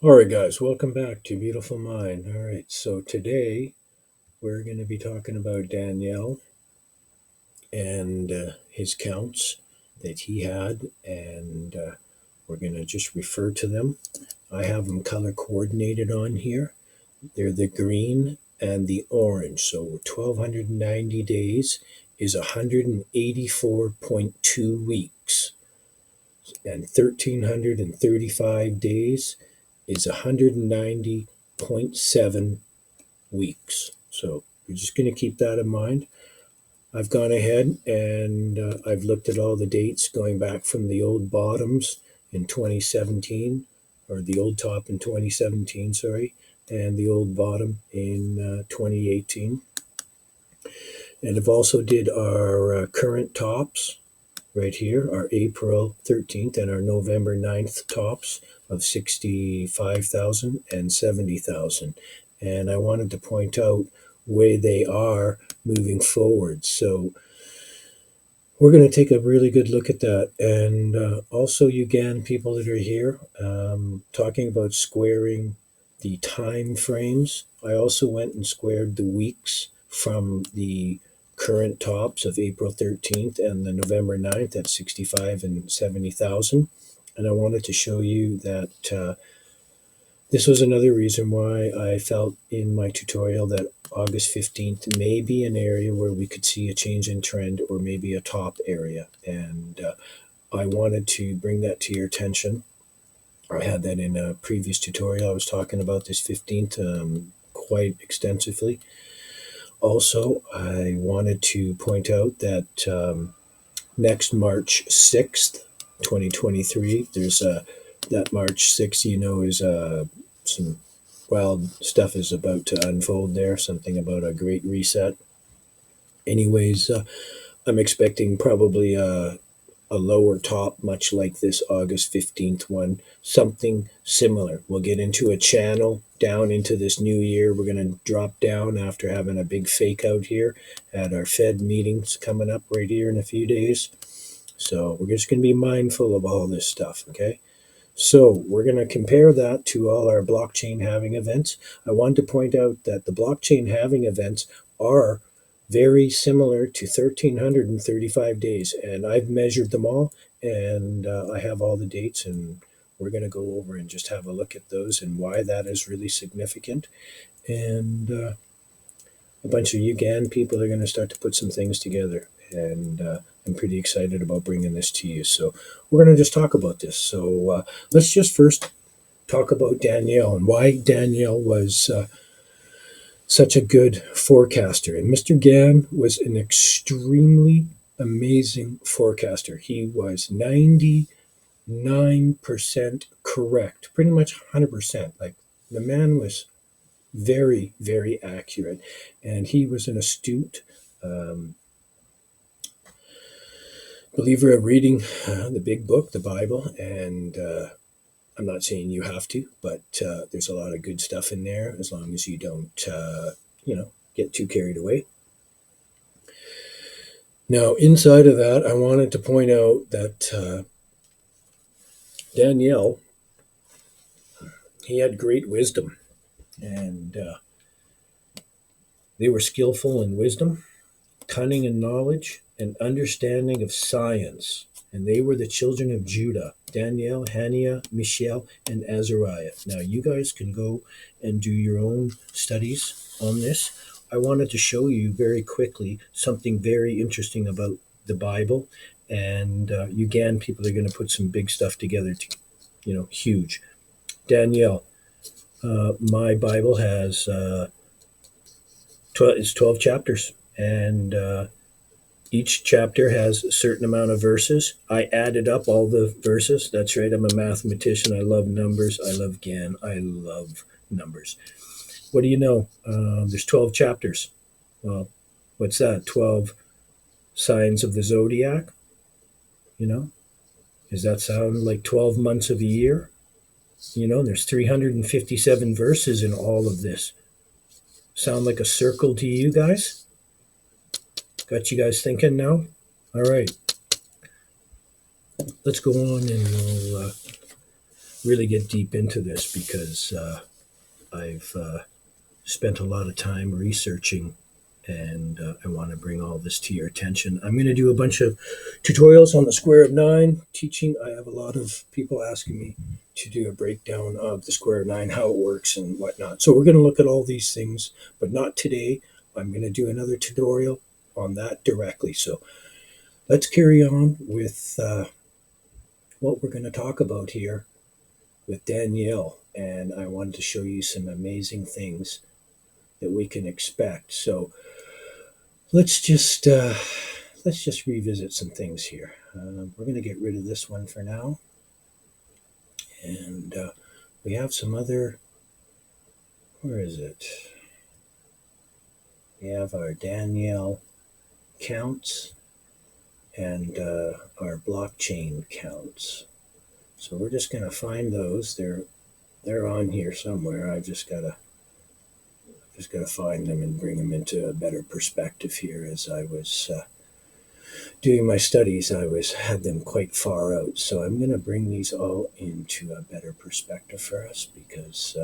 All right, guys, welcome back to Beautiful Mind. All right, so today we're going to be talking about Danielle and his counts that he had, and we're going to just refer to them. I have them color coordinated on here. They're the green and the orange. So 1,290 days is 184.2 weeks, and 1,335 days is 190.7 weeks. So you're just going to keep that in mind. I've gone ahead and I've looked at all the dates going back from the old bottoms in 2017, or the old top in 2017, sorry, and the old bottom in 2018. And I've also did our current tops right here, our April 13th and our November 9th tops of 65,000 and 70,000. And I wanted to point out where they are moving forward. So we're going to take a really good look at that. And also, you again, people that are here, talking about squaring the time frames. I also went and squared the weeks from the current tops of April 13th and the November 9th at 65 and 70,000. And I wanted to show you that this was another reason why I felt in my tutorial that August 15th may be an area where we could see a change in trend, or maybe a top area. And I wanted to bring that to your attention. I had that in a previous tutorial. I was talking about this 15th quite extensively. Also, I wanted to point out that next March 6th, 2023, there's that March 6th, is some wild stuff is about to unfold there, something about a great reset. Anyways, I'm expecting probably a lower top, much like this August 15th one, something similar. We'll get into a channel down into this new year. We're going to drop down after having a big fake out here at our Fed meetings coming up right here in a few days. So we're just going to be mindful of all this stuff, okay? So we're going to compare that to all our blockchain halving events. I wanted to point out that the blockchain halving events are very similar to 1,335 days, and I've measured them all, and I have all the dates, and we're going to go over and just have a look at those and why that is really significant. And a bunch of UGAN people are going to start to put some things together, and I'm pretty excited about bringing this to you. So we're going to just talk about this. So let's just first talk about Danielle and why Danielle was such a good forecaster. And Mr. Gann was an extremely amazing forecaster. He was 99% correct, pretty much 100%. Like, the man was very, very accurate. And he was an astute believer of reading the big book, the Bible. And I'm not saying you have to, but there's a lot of good stuff in there as long as you don't, get too carried away. Now, inside of that, I wanted to point out that Danielle, he had great wisdom, and they were skillful in wisdom, cunning in knowledge, and understanding of science. And they were the children of Judah: Daniel, Haniah, Mishael, and Azariah. Now, you guys can go and do your own studies on this. I wanted to show you very quickly something very interesting about the Bible. And UGAN people are going to put some big stuff together, huge. Danielle, my Bible has it's 12 chapters, and each chapter has a certain amount of verses. I added up all the verses. That's right. I'm a mathematician. I love numbers. I love GAN. I love numbers. What do you know? There's 12 chapters. Well, what's that? 12 signs of the zodiac? Does that sound like 12 months of a year? There's 357 verses in all of this. Sound like a circle to you guys? Got you guys thinking now? All right. Let's go on, and we'll really get deep into this because I've spent a lot of time researching, and I want to bring all this to your attention. I'm going to do a bunch of tutorials on the square of 9 teaching. I have a lot of people asking me to do a breakdown of the square of 9, how it works and whatnot. So we're going to look at all these things, but not today. I'm going to do another tutorial on that directly. So let's carry on with what we're going to talk about here with Danielle. And I wanted to show you some amazing things that we can expect. So let's just revisit some things here. We're going to get rid of this one for now, and we have some other. Where is it? We have our Danielle counts and our blockchain counts. So we're just going to find those. They're on here somewhere. I've just got to find them and bring them into a better perspective here. As I was doing my studies, had them quite far out. So I'm going to bring these all into a better perspective for us because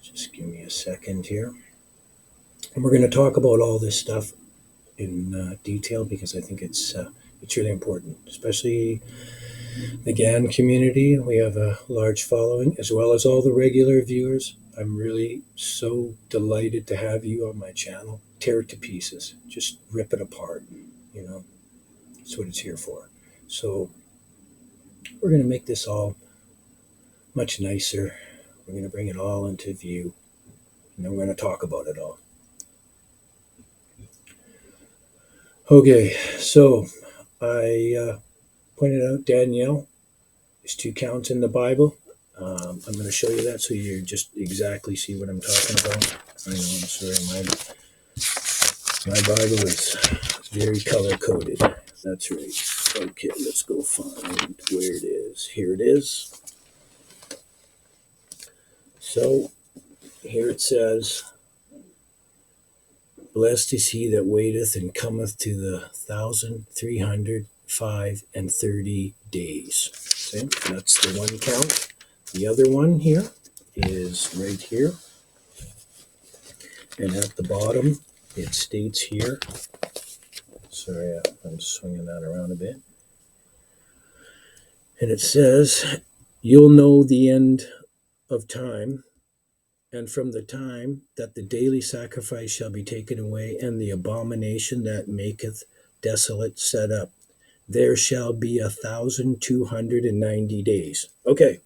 just give me a second here. And we're going to talk about all this stuff in detail because I think it's really important, especially the GAN community. We have a large following as well as all the regular viewers. I'm really so delighted to have you on my channel. Tear it to pieces. Just rip it apart. You know, that's what it's here for. So we're going to make this all much nicer. We're going to bring it all into view. And then we're going to talk about it all. Okay, so I pointed out Danielle. There's 2 counts in the Bible. I'm going to show you that so you just exactly see what I'm talking about. I know, I'm sorry, my Bible is very color coded. That's right. Okay, let's go find where it is. Here it is. So here it says, "Blessed is he that waiteth and cometh to the 1,305 days." Okay, that's the one count. The other one here is right here. And at the bottom, it states here, sorry, I'm swinging that around a bit. And it says, "You'll know the end of time, and from the time that the daily sacrifice shall be taken away, and the abomination that maketh desolate set up, there shall be 1,290 days." Okay,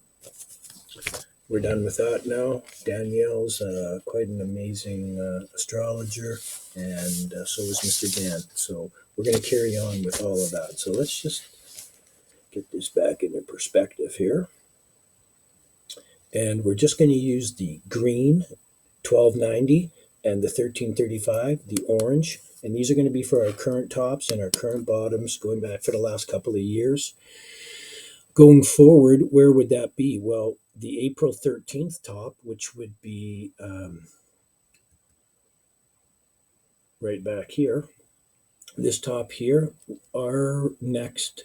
we're done with that now. Danielle's quite an amazing astrologer, and so is Mr. Dan. So we're going to carry on with all of that. So let's just get this back into perspective here. And we're just going to use the green 1290 and the 1335, the orange. And these are going to be for our current tops and our current bottoms going back for the last couple of years. Going forward, where would that be? Well, the April 13th top, which would be right back here, this top here, our next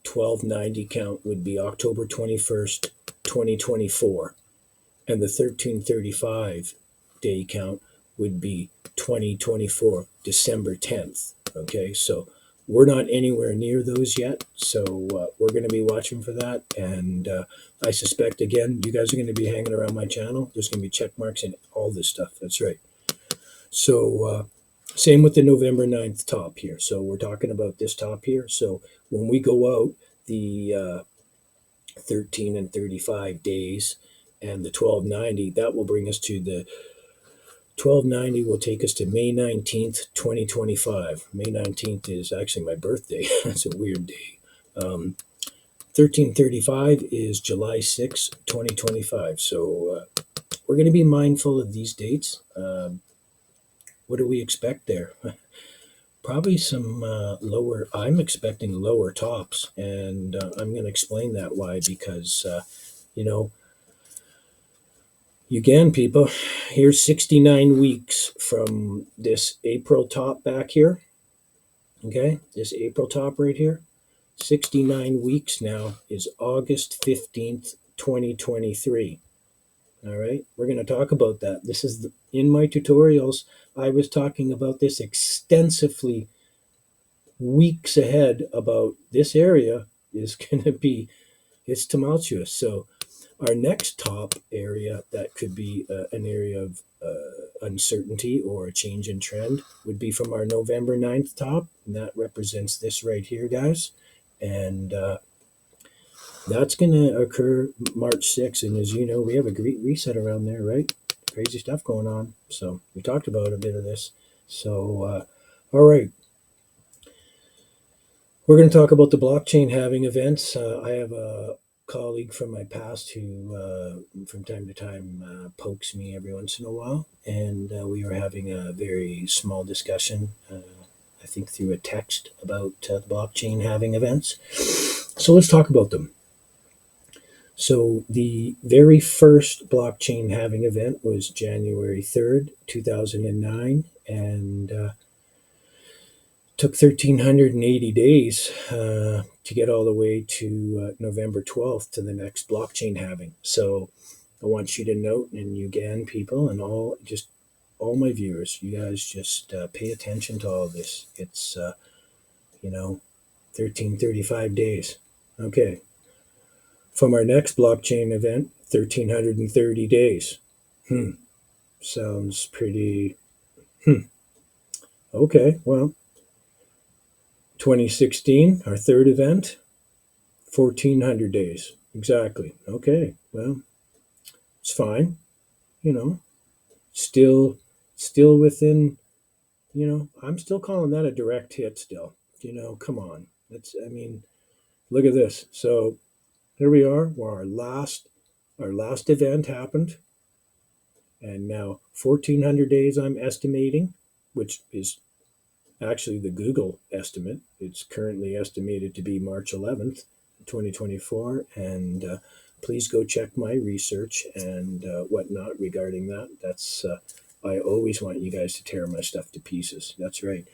1290 count would be October 21st, 2024. And the 1335 day count would be 2024, December 10th. Okay, so we're not anywhere near those yet. So we're going to be watching for that. And I suspect, again, you guys are going to be hanging around my channel. There's going to be check marks and all this stuff. That's right. So same with the November 9th top here. So we're talking about this top here. So when we go out, the 13 and 35 days and the 1290, that will bring us to the 1290 will take us to May 19th, 2025. May 19th is actually my birthday. That's a weird day. 1335 is July 6th, 2025. So we're going to be mindful of these dates. What do we expect there? Probably some lower, I'm expecting lower tops. And I'm going to explain that why, because, again, people, here's 69 weeks from this April top back here. Okay, this April top right here. 69 weeks now is August 15th, 2023. All right, we're going to talk about that. This is in my tutorials. I was talking about this extensively weeks ahead about this area is going to be, it's tumultuous. So our next top area that could be an area of uncertainty or a change in trend would be from our November 9th top. And that represents this right here, guys. And that's going to occur March 6th. And as you know, we have a great reset around there, right? Crazy stuff going on. So we talked about a bit of this. So, all right. We're going to talk about the blockchain halving events. I have a colleague from my past who, from time to time, pokes me every once in a while. And we were having a very small discussion, I think through a text, about the blockchain halving events. So let's talk about them. So the very first blockchain halving event was January 3rd, 2009, and took 1,380 days to get all the way to November 12th to the next blockchain halving. So I want you to note, and you GAN people and all my viewers, you guys just pay attention to all this. It's, 1,335 days. Okay. From our next blockchain event, 1,330 days. Sounds pretty. Okay, well, 2016, our third event, 1,400 days. Exactly. Okay, well, it's fine. You know, still, still within. I'm still calling that a direct hit. Still, come on. Look at this. So here we are. Where our last event happened, and now 1,400 days. I'm estimating, which is actually the Google estimate. It's currently estimated to be March 11th, 2024. And please go check my research and whatnot regarding that. I always want you guys to tear my stuff to pieces. That's right.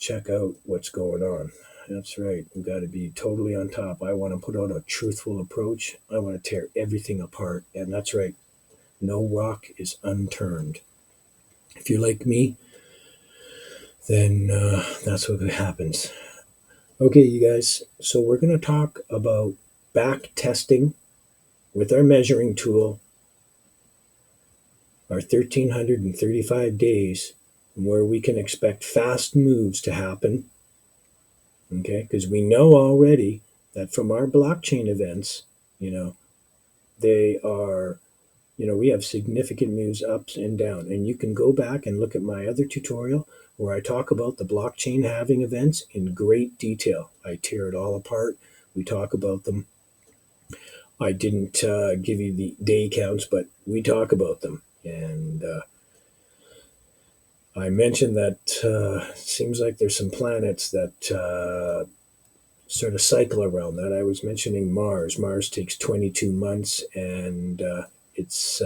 Check out what's going on. That's right. We've got to be totally on top. I want to put out a truthful approach. I want to tear everything apart. And that's right. No rock is unturned. If you're like me, then that's what happens. Okay, you guys, so we're going to talk about back testing with our measuring tool, our 1,335 days, where we can expect fast moves to happen. Okay, because we know already that from our blockchain events, they are, we have significant moves ups and down. And you can go back and look at my other tutorial where I talk about the blockchain halving events in great detail. I tear it all apart. We talk about them. I didn't give you the day counts, but we talk about them. And I mentioned that it seems like there's some planets that sort of cycle around that. I was mentioning Mars. Mars takes 22 months, and it's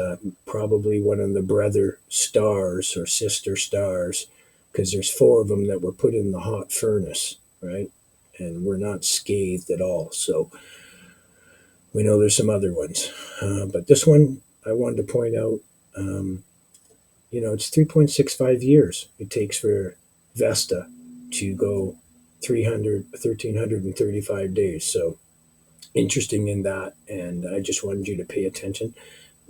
probably one of the brother stars or sister stars, because there's 4 of them that were put in the hot furnace, right? And we're not scathed at all. So we know there's some other ones. But this one, I wanted to point out, it's 3.65 years it takes for Vesta to go 1,335 days. So interesting in that. And I just wanted you to pay attention.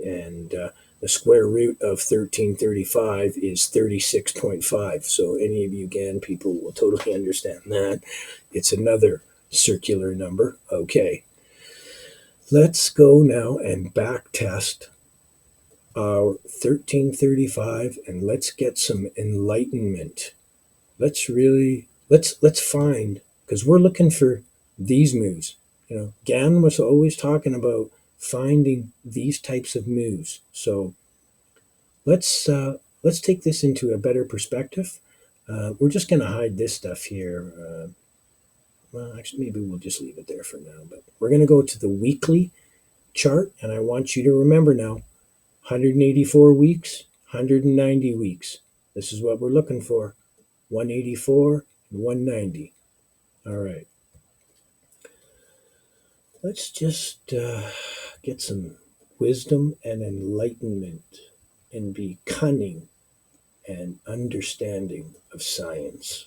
And the square root of 1,335 is 36.5. So any of you GAN people will totally understand that. It's another circular number. Okay. Let's go now and back test our 1,335 and let's get some enlightenment. Let's find, because we're looking for these moves. GAN was always talking about finding these types of moves. So let's take this into a better perspective. We're just going to hide this stuff here. Well, actually, maybe we'll just leave it there for now. But we're going to go to the weekly chart, and I want you to remember now, 184 weeks, 190 weeks. This is what we're looking for. 184 and 190. All right. Let's just get some wisdom and enlightenment and be cunning and understanding of science.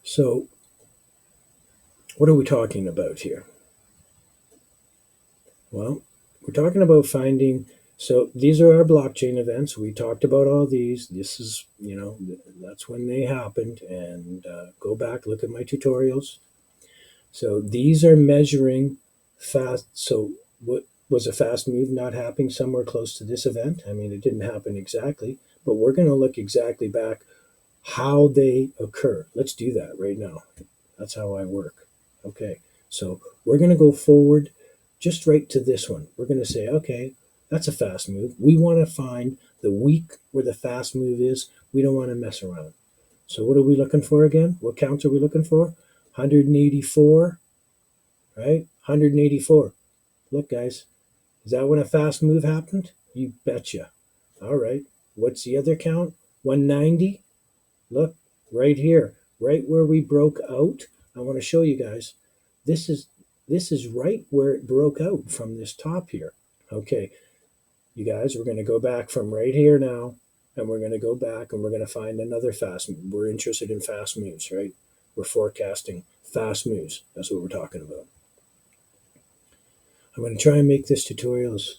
So, what are we talking about here? Well, we're talking about finding. So, these are our blockchain events. We talked about all these. This is, that's when they happened. And go back, look at my tutorials. So, these are measuring fast. So, what was a fast move not happening somewhere close to this event? I mean, it didn't happen exactly, but we're going to look exactly back how they occur. Let's do that right now. That's how I work. Okay. So we're going to go forward just right to this one. We're going to say, okay, that's a fast move. We want to find the week where the fast move is. We don't want to mess around. So what are we looking for again? What counts are we looking for? 184, right? 184. Look, guys, is that when a fast move happened? You betcha. All right. What's the other count? 190. Look, right here, right where we broke out. I want to show you guys. This is this is right where it broke out from this top here. Okay, you guys, we're going to go back from right here now, and we're going to go back and we're going to find another fast move. We're interested in fast moves, right? We're forecasting fast moves. That's what we're talking about. I'm going to try and make this tutorial as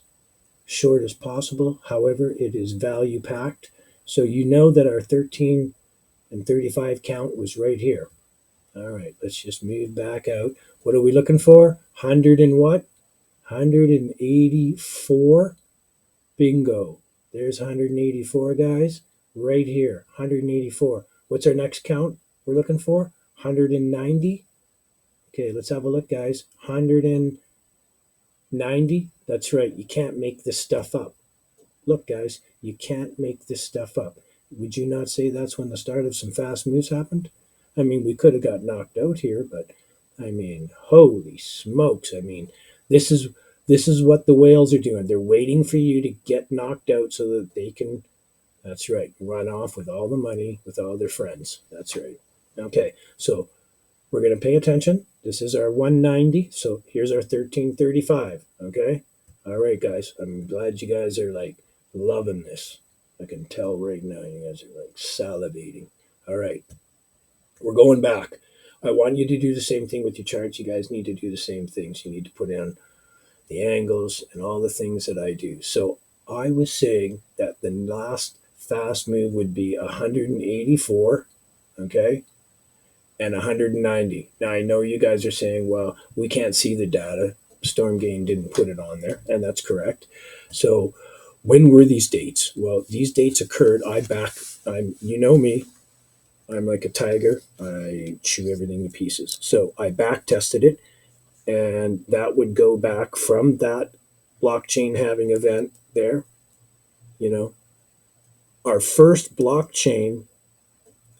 short as possible. However, it is value packed. So you know that our 13 and 35 count was right here. All right, let's just move back out. What are we looking for? 100 and what? 184. Bingo. There's 184, guys. Right here, 184. What's our next count we're looking for? 190. Okay, let's have a look, guys. 190. That's right. You can't make this stuff up. Look, guys, you can't make this stuff up. Would you not say that's when the start of some fast moves happened? I mean, we could have got knocked out here, but I mean, holy smokes! I mean, this is this is what the whales are doing. They're waiting for you to get knocked out so that they can. That's right. Run off with all the money with all their friends. That's right. Okay, so we're going to pay attention. This is our 190. So here's our 1335. Okay. All right, guys. I'm glad you guys are like loving this. I can tell right now you guys are like salivating. All right. We're going back. I want you to do the same thing with your charts. You guys need to do the same things. You need to put in the angles and all the things that I do. So I was saying that the last fast move would be 184. Okay, and 190. Now, I know you guys are saying, well, we can't see the data. Stormgain didn't put it on there, and that's correct. So, when were these dates? Well, these dates occurred. You know me, I'm like a tiger. I chew everything to pieces. So, I back tested it, and that would go back from that blockchain having event there. You know, our first blockchain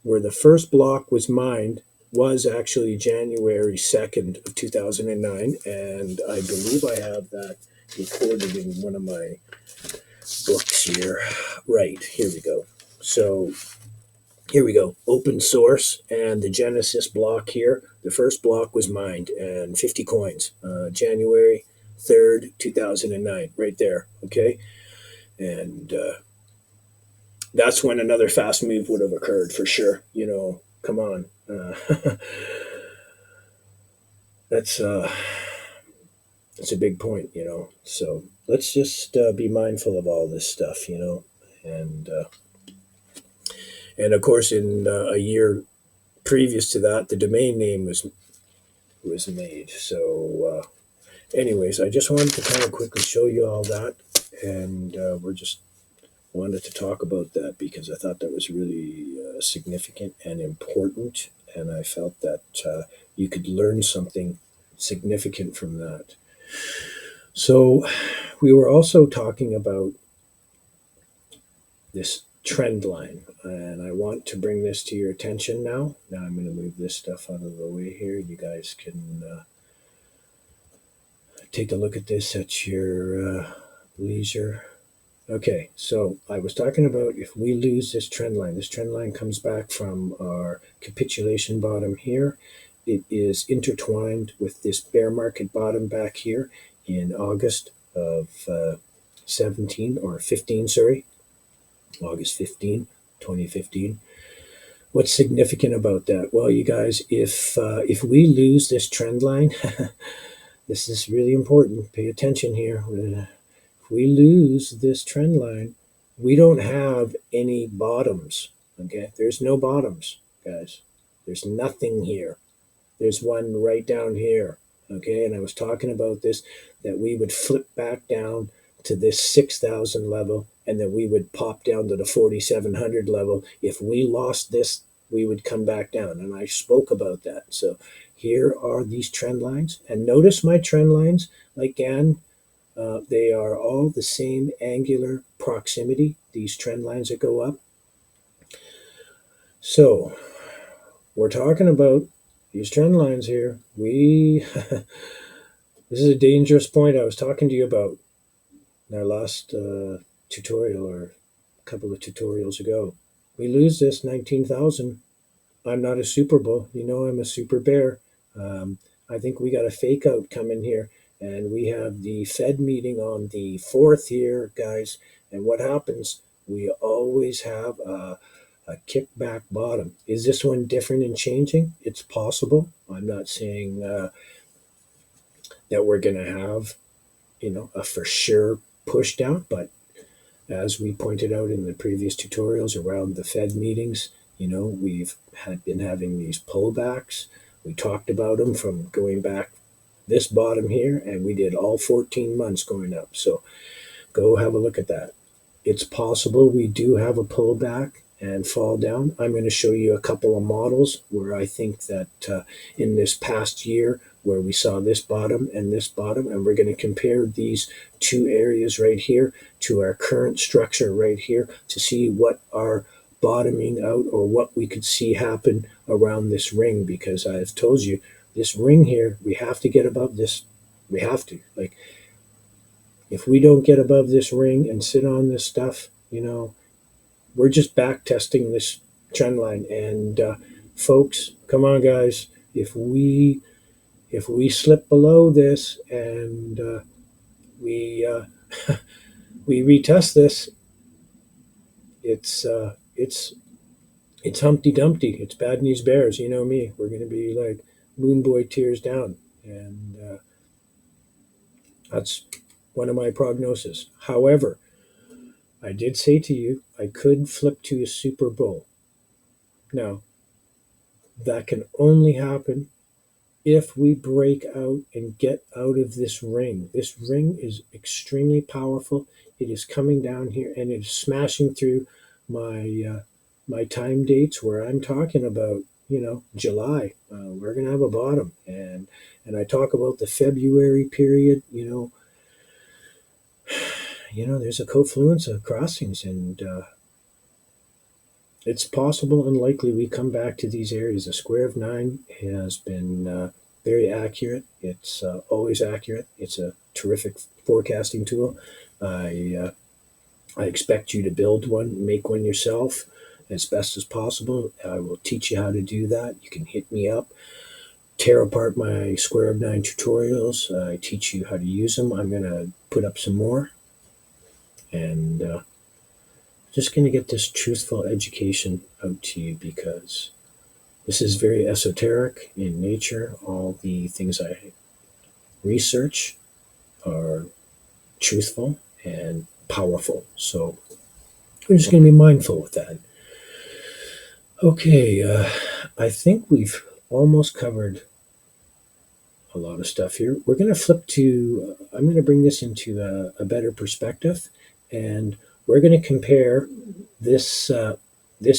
where the first block was mined was actually January 2nd of 2009, and I believe I have that recorded in one of my books here. Right, here we go. So here we go, open source, and the Genesis block here, the first block was mined, and 50 coins, January 3rd, 2009, right there, okay? And that's when another fast move would have occurred for sure. Come on. That's that's a big point. So let's just be mindful of all this stuff. And of course, in a year previous to that, the domain name was made. So, anyways, I just wanted to kind of quickly show you all that, and we're just wanted to talk about that because I thought that was really significant and important, and I felt that you could learn something significant from that. So, we were also talking about this trend line, and I want to bring this to your attention now. Now, I'm going to move this stuff out of the way here. You guys can take a look at this at your leisure. Okay, so I was talking about if we lose this trend line comes back from our capitulation bottom here. It is intertwined with this bear market bottom back here in August of 17 or 15, sorry, August 15, 2015. What's significant about that? Well, you guys, if we lose this trend line, this is really important. Pay attention here. If we lose this trend line, we don't have any bottoms. Okay, there's no bottoms, guys. There's nothing here. There's one right down here. Okay, and I was talking about this that we would flip back down to this 6,000 level and then we would pop down to the 4,700 level. If we lost this, we would come back down. And I spoke about that. So here are these trend lines. And notice my trend lines, like Gann, they are all the same angular proximity, these trend lines that go up. So we're talking about these trend lines here. This is a dangerous point I was talking to you about in our last tutorial or a couple of tutorials ago. We lose this 19,000. I'm not a Super Bull. You know I'm a Super Bear. Um, I think we got a fake out coming here. And we have the Fed meeting on the 4th here, guys. And what happens? We always have a kickback bottom. Is this one different and changing? It's possible. I'm not saying that we're going to have, a for sure push down, but as we pointed out in the previous tutorials around the Fed meetings, we've been having these pullbacks. We talked about them from going back this bottom here, and we did all 14 months going up. So go have a look at that. It's possible we do have a pullback and fall down. I'm going to show you a couple of models where I think that in this past year, where we saw this bottom, and we're going to compare these two areas right here to our current structure right here to see what our bottoming out or what we could see happen around this ring, because I've told you this ring here, we have to get above this. We have to. Like, if we don't get above this ring and sit on this stuff, we're just back testing this trend line. And folks, come on, guys. If we slip below this and we we retest this, it's Humpty Dumpty. It's bad news bears. You know me. We're going to be like Moon Boy tears down, and that's one of my prognosis. However, I did say to you I could flip to a Super Bull. Now, that can only happen if we break out and get out of this ring. This ring is extremely powerful. It is coming down here and it is smashing through my time dates where I'm talking about, July. We're going to have a bottom, and I talk about the February period. There's a confluence of crossings, and it's possible and likely we come back to these areas. The square of 9 has been very accurate. It's always accurate. It's a terrific forecasting tool. I expect you to build one, make one yourself as best as possible. I will teach you how to do that. You can hit me up, tear apart my square of 9 tutorials. I teach you how to use them. I'm going to put up some more, and just going to get this truthful education out to you, because this is very esoteric in nature. All the things I research are truthful and powerful. So we're just going to be mindful with that. Okay, I think we've almost covered a lot of stuff here. We're going to flip to, I'm going to bring this into a better perspective, and we're going to compare this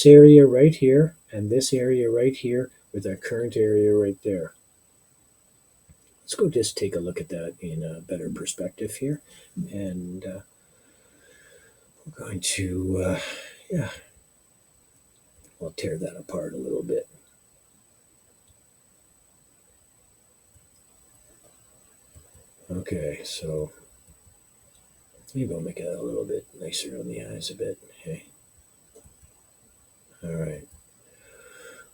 area right here and this area right here with our current area right there. Let's go just take a look at that in a better perspective here. And we're going to, yeah, I'll tear that apart a little bit. Okay, so Maybe I'll make it a little bit nicer on the eyes a bit. Hey. All right.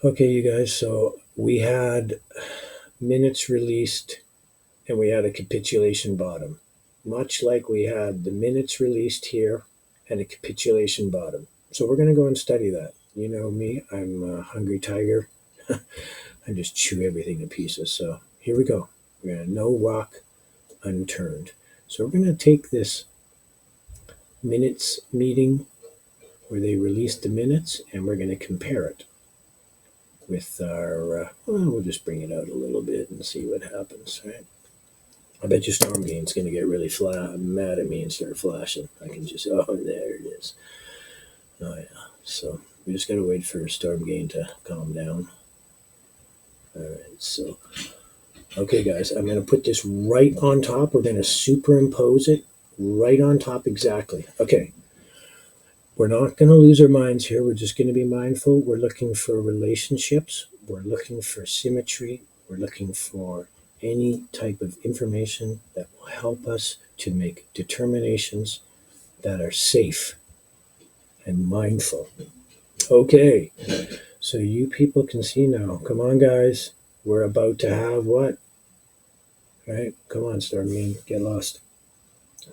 Okay, you guys. So we had minutes released and we had a capitulation bottom, much like we had the minutes released here and a capitulation bottom. So we're going to go and study that. You know me, I'm a hungry tiger. I just chew everything to pieces. So here we go. We're going to no rock unturned. So we're going to take this minutes meeting where they released the minutes and we're going to compare it with our, well, we'll just bring it out a little bit and see what happens, right? I bet you Stormgain's going to get really mad at me and start flashing. I can just, oh, there it is. Oh, yeah. So we just got to wait for Stormgain to calm down. All right. So, okay, guys, I'm going to put this right on top. We're going to superimpose it right on top exactly. Okay. We're not going to lose our minds here. We're just going to be mindful. We're looking for relationships. We're looking for symmetry. We're looking for any type of information that will help us to make determinations that are safe and mindful. Okay, so you people can see now. Come on, guys. We're about to have what? Right? Come on, Starmine. Get lost.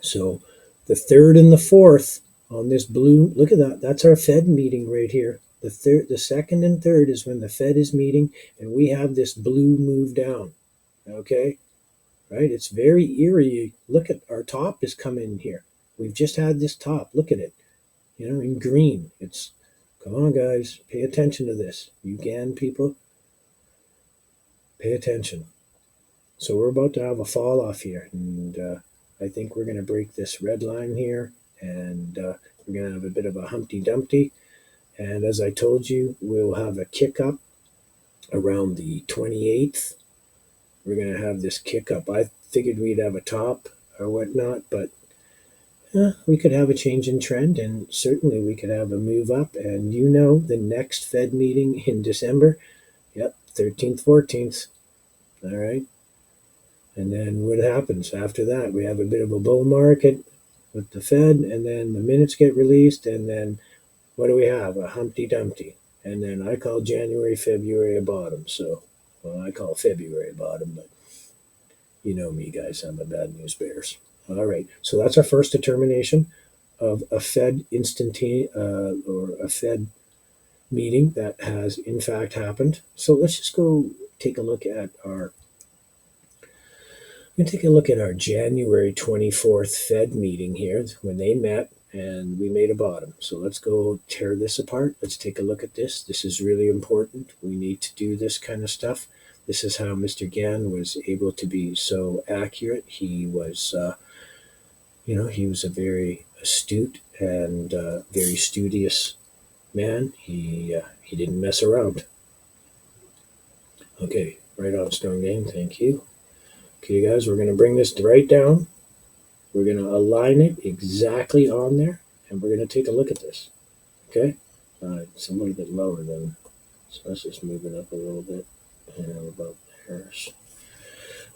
So the third and the fourth on this blue, look at that. That's our Fed meeting right here. The second and third is when the Fed is meeting, and we have this blue move down. Okay, right? It's very eerie. Look at our top is coming here. We've just had this top. Look at it. You know, in green. It's come on, guys. Pay attention to this. You can, people. Pay attention. So we're about to have a fall off here, and I think we're going to break this red line here, and we're going to have a bit of a Humpty Dumpty. And as I told you, we'll have a kick up around the 28th. We're going to have this kick up. I figured we'd have a top or whatnot, but we could have a change in trend, and certainly we could have a move up. And you know, the next Fed meeting in December, yep, 13th, 14th. All right. And then what happens after that? We have a bit of a bull market with the Fed, and then the minutes get released, and then what do we have? A Humpty Dumpty. And then I call January, February a bottom. So, well, I call February a bottom, but you know me, guys. I'm a bad news bears. All right. So that's our first determination of a Fed or a Fed meeting that has in fact happened. So let's just go take a look at our January 24th Fed meeting here when they met and we made a bottom. So let's go tear this apart. Let's take a look at this. This is really important. We need to do this kind of stuff. This is how Mr. Gann was able to be so accurate. He was, he was a very astute and very studious man. He didn't mess around. Okay, right on, Stormgain. Thank you. Okay, guys, we're going to bring this right down. We're going to align it exactly on there, and we're going to take a look at this. Okay? It's a little bit lower than, so let's just move it up a little bit. And about there.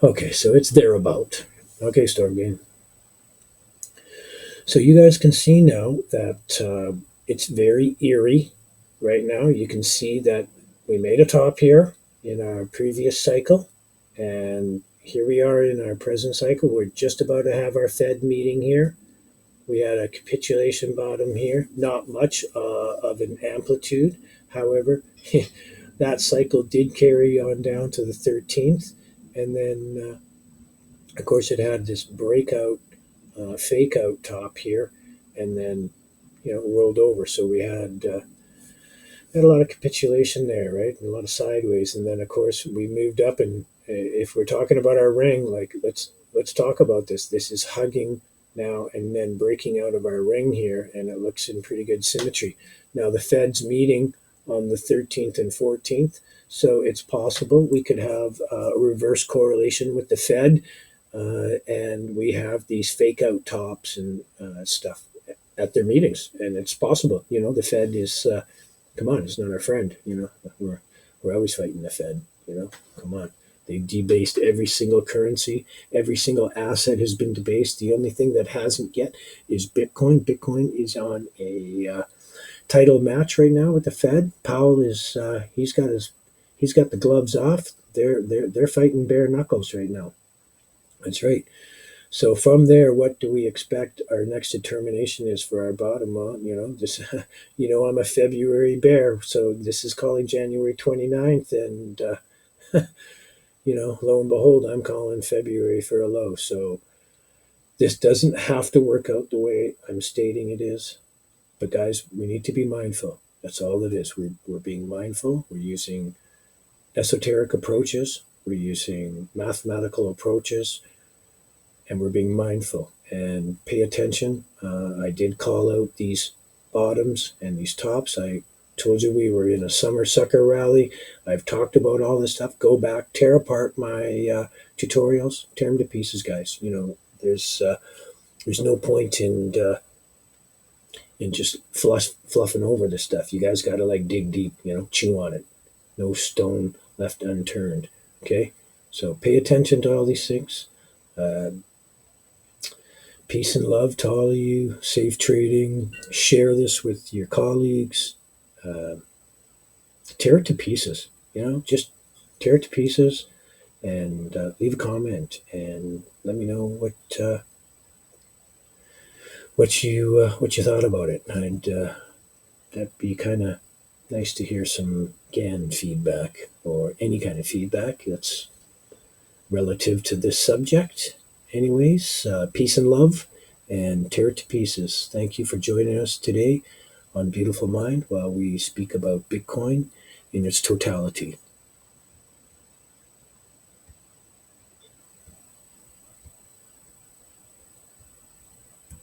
Okay, so it's thereabout. Okay, Stormgain. So you guys can see now that it's very eerie right now. You can see that we made a top here in our previous cycle, and here we are in our present cycle. We're just about to have our Fed meeting here. We had a capitulation bottom here, not much of an amplitude. However, that cycle did carry on down to the 13th. And then, of course, it had this breakout, fake out top here, and then, rolled over. So we had a lot of capitulation there, right? And a lot of sideways. And then, of course, we moved up, and if we're talking about our ring, like let's talk about this. This is hugging now and then breaking out of our ring here, and it looks in pretty good symmetry. Now the Fed's meeting on the 13th and 14th, so it's possible we could have a reverse correlation with the Fed, and we have these fake out tops and stuff at their meetings, and it's possible. The Fed is come on, it's not our friend. We're always fighting the Fed. Come on. They've debased every single currency. Every single asset has been debased. The only thing that hasn't yet is Bitcoin. Bitcoin is on a title match right now with the Fed. Powell is he's got the gloves off. They're fighting bare knuckles right now. That's right. So from there, what do we expect our next determination is for our bottom? Well, this, I'm a February bear, so this is calling January 29th, and lo and behold, I'm calling February for a low. So this doesn't have to work out the way I'm stating it is, but guys, we need to be mindful. That's all it is. We're being mindful. We're using esoteric approaches. We're using mathematical approaches, and we're being mindful and pay attention. I did call out these bottoms and these tops. I told you we were in a summer sucker rally. I've talked about all this stuff. Go back, tear apart my tutorials, tear them to pieces, guys. There's no point in just fluffing over this stuff. You guys got to like dig deep, chew on it. No stone left unturned. Okay, so pay attention to all these things. Peace and love to all of you. Safe trading. Share this with your colleagues. Uh, Tear it to pieces. Just tear it to pieces and leave a comment and let me know what you thought about it. That'd be kind of nice to hear some GAN feedback or any kind of feedback that's relative to this subject. Anyways, peace and love, and tear it to pieces. Thank you for joining us today on Beautiful Mind while we speak about Bitcoin in its totality.